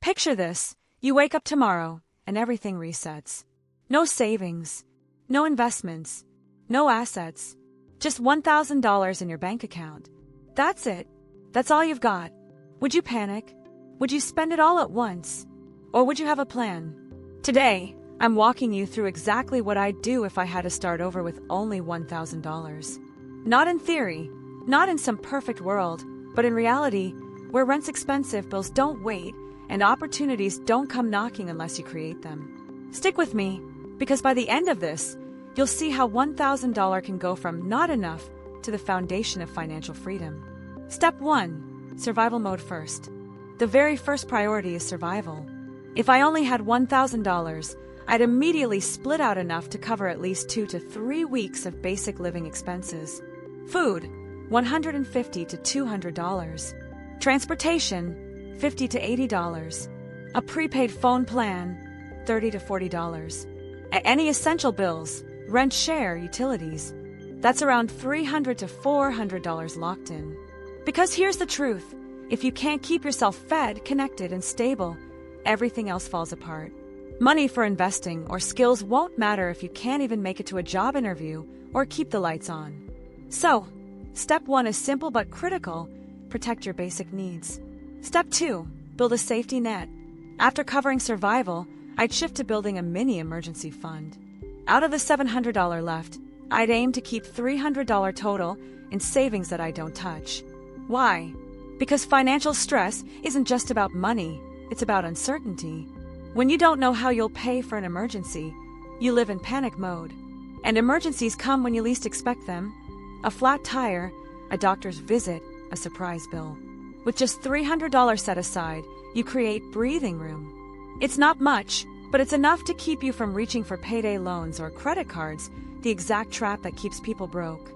Picture this. You wake up tomorrow, and everything resets. No savings, no investments, no assets, just $1,000 in your bank account. That's it. That's all you've got. Would you panic? Would you spend it all at once? Or would you have a plan? Today, I'm walking you through exactly what I'd do if I had to start over with only $1,000. Not in theory, not in some perfect world, but in reality, where rent's expensive, bills don't wait, and opportunities don't come knocking unless you create them. Stick with me, because by the end of this, you'll see how $1,000 can go from not enough to the foundation of financial freedom. Step 1. Survival mode first. The very first priority is survival. If I only had $1,000, I'd immediately split out enough to cover at least 2 to 3 weeks of basic living expenses. Food, $150 to $200. Transportation, $50 to $80. A prepaid phone plan, $30 to $40. Any essential bills, rent, share, utilities. That's around $300 to $400 locked in. Because here's the truth. If you can't keep yourself fed, connected, and stable, everything else falls apart. Money for investing or skills won't matter if you can't even make it to a job interview or keep the lights on. So, step 1 is simple but critical. Protect your basic needs. Step 2. Build a safety net. After covering survival, I'd shift to building a mini emergency fund. Out of the $700 left, I'd aim to keep $300 total in savings that I don't touch. Why? Because financial stress isn't just about money, it's about uncertainty. When you don't know how you'll pay for an emergency, you live in panic mode. And emergencies come when you least expect them. A flat tire, a doctor's visit, a surprise bill. With just $300 set aside, you create breathing room. It's not much, but it's enough to keep you from reaching for payday loans or credit cards, the exact trap that keeps people broke.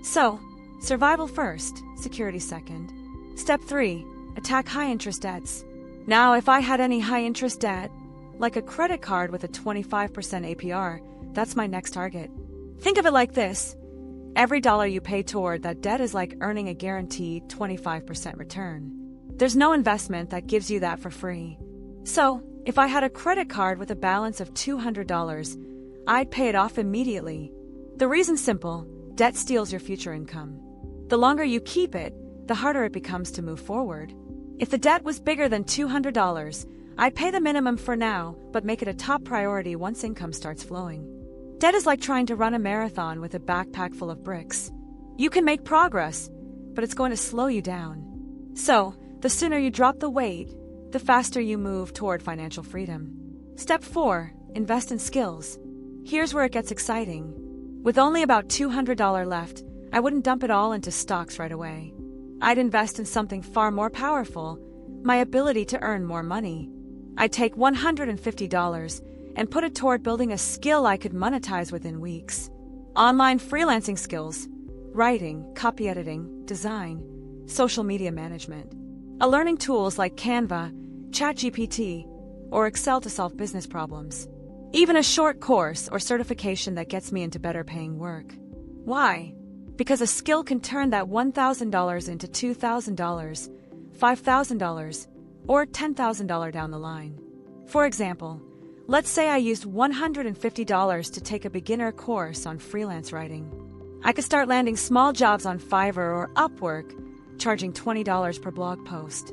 So, survival first, security second. Step 3. Attack high-interest debts. Now, if I had any high-interest debt, like a credit card with a 25% APR, that's my next target. Think of it like this. Every dollar you pay toward that debt is like earning a guaranteed 25% return. There's no investment that gives you that for free. So, if I had a credit card with a balance of $200, I'd pay it off immediately. The reason's simple. Debt steals your future income. The longer you keep it, the harder it becomes to move forward. If the debt was bigger than $200, I'd pay the minimum for now, but make it a top priority once income starts flowing. Debt is like trying to run a marathon with a backpack full of bricks. You can make progress, but it's going to slow you down. So, the sooner you drop the weight, the faster you move toward financial freedom. Step 4. Invest in skills. Here's where it gets exciting. With only about $200 left, I wouldn't dump it all into stocks right away. I'd invest in something far more powerful, my ability to earn more money. I'd take $150 and put it toward building a skill I could monetize within weeks. Online freelancing skills, writing, copy editing, design, social media management. Learning tools like Canva, ChatGPT, or Excel to solve business problems. Even a short course or certification that gets me into better paying work. Why? Because a skill can turn that $1,000 into $2,000, $5,000, or $10,000 down the line. For example, let's say I used $150 to take a beginner course on freelance writing. I could start landing small jobs on Fiverr or Upwork, charging $20 per blog post.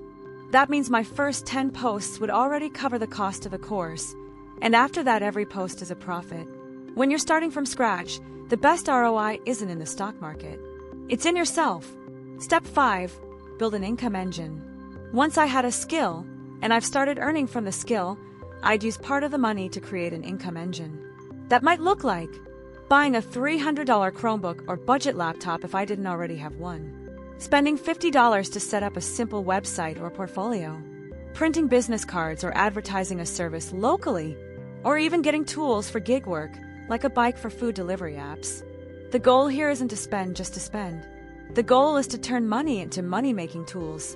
That means my first 10 posts would already cover the cost of the course, and after that every post is a profit. When you're starting from scratch, the best ROI isn't in the stock market. It's in yourself. Step 5. Build an income engine. Once I had a skill, and I've started earning from the skill, I'd use part of the money to create an income engine. That might look like buying a $300 Chromebook or budget laptop if I didn't already have one. Spending $50 to set up a simple website or portfolio. Printing business cards or advertising a service locally. Or even getting tools for gig work, like a bike for food delivery apps. The goal here isn't to spend just to spend. The goal is to turn money into money-making tools.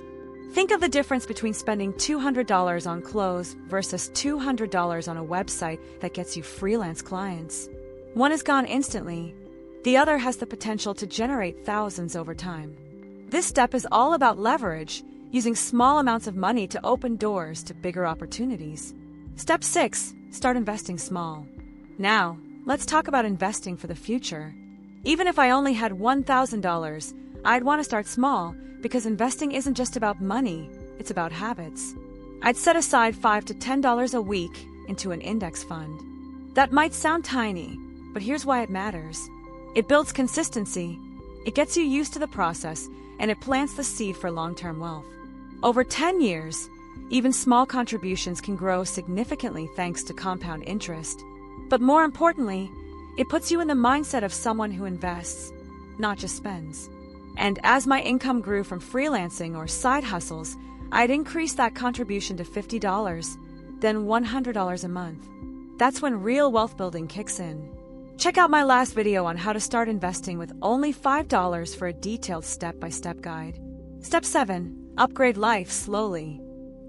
Think of the difference between spending $200 on clothes versus $200 on a website that gets you freelance clients. One is gone instantly. The other has the potential to generate thousands over time. This step is all about leverage, using small amounts of money to open doors to bigger opportunities. Step 6. Start investing small. Now, let's talk about investing for the future. Even if I only had $1,000, I'd want to start small because investing isn't just about money, it's about habits. I'd set aside $5 to $10 a week into an index fund. That might sound tiny, but here's why it matters. It builds consistency, it gets you used to the process, and it plants the seed for long-term wealth. Over 10 years, even small contributions can grow significantly thanks to compound interest. But more importantly, it puts you in the mindset of someone who invests, not just spends. And as my income grew from freelancing or side hustles, I'd increase that contribution to $50, then $100 a month. That's when real wealth building kicks in. Check out my last video on how to start investing with only $5 for a detailed step-by-step guide. Step 7. Upgrade life slowly.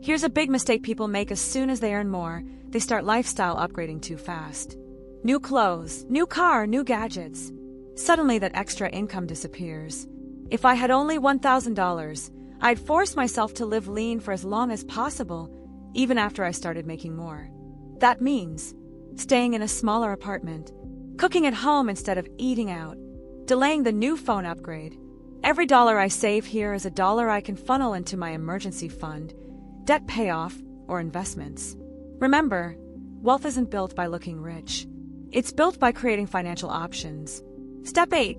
Here's a big mistake people make as soon as they earn more. They start lifestyle upgrading too fast. New clothes, new car, new gadgets. Suddenly that extra income disappears. If I had only $1,000, I'd force myself to live lean for as long as possible, even after I started making more. That means staying in a smaller apartment, cooking at home instead of eating out, delaying the new phone upgrade. Every dollar I save here is a dollar I can funnel into my emergency fund, debt payoff, or investments. Remember, wealth isn't built by looking rich. It's built by creating financial options. Step 8.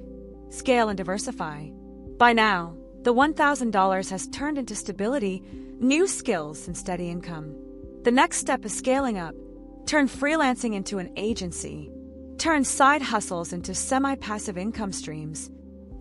Scale and diversify. By now, the $1,000 has turned into stability, new skills, and steady income. The next step is scaling up. Turn freelancing into an agency. Turn side hustles into semi-passive income streams.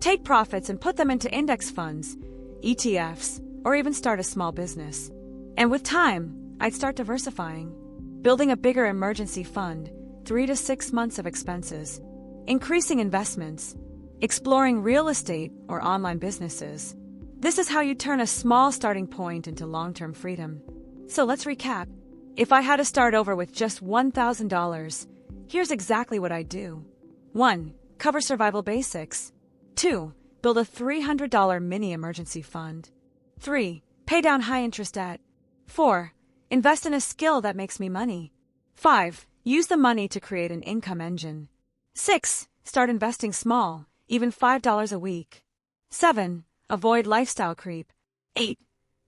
Take profits and put them into index funds, ETFs, or even start a small business. And with time, I'd start diversifying. Building a bigger emergency fund, 3 to 6 months of expenses. Increasing investments. Exploring real estate or online businesses. This is how you turn a small starting point into long-term freedom. So let's recap. If I had to start over with just $1,000, here's exactly what I'd do. 1. Cover survival basics. 2. Build a $300 mini emergency fund. 3. Pay down high-interest debt. 4. Invest in a skill that makes me money. 5. Use the money to create an income engine. 6. Start investing small, even $5 a week. 7. Avoid lifestyle creep. 8.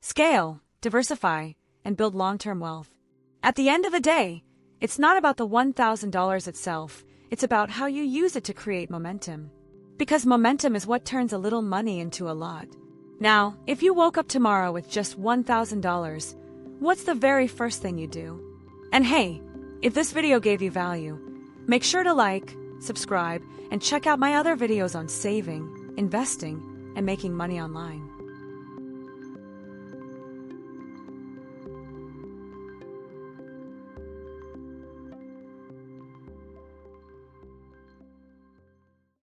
Scale, diversify, and build long-term wealth. At the end of the day, it's not about the $1,000 itself, it's about how you use it to create momentum. Because momentum is what turns a little money into a lot. Now, if you woke up tomorrow with just $1,000, what's the very first thing you do? And hey, if this video gave you value, make sure to like, subscribe, and check out my other videos on saving, investing, and making money online.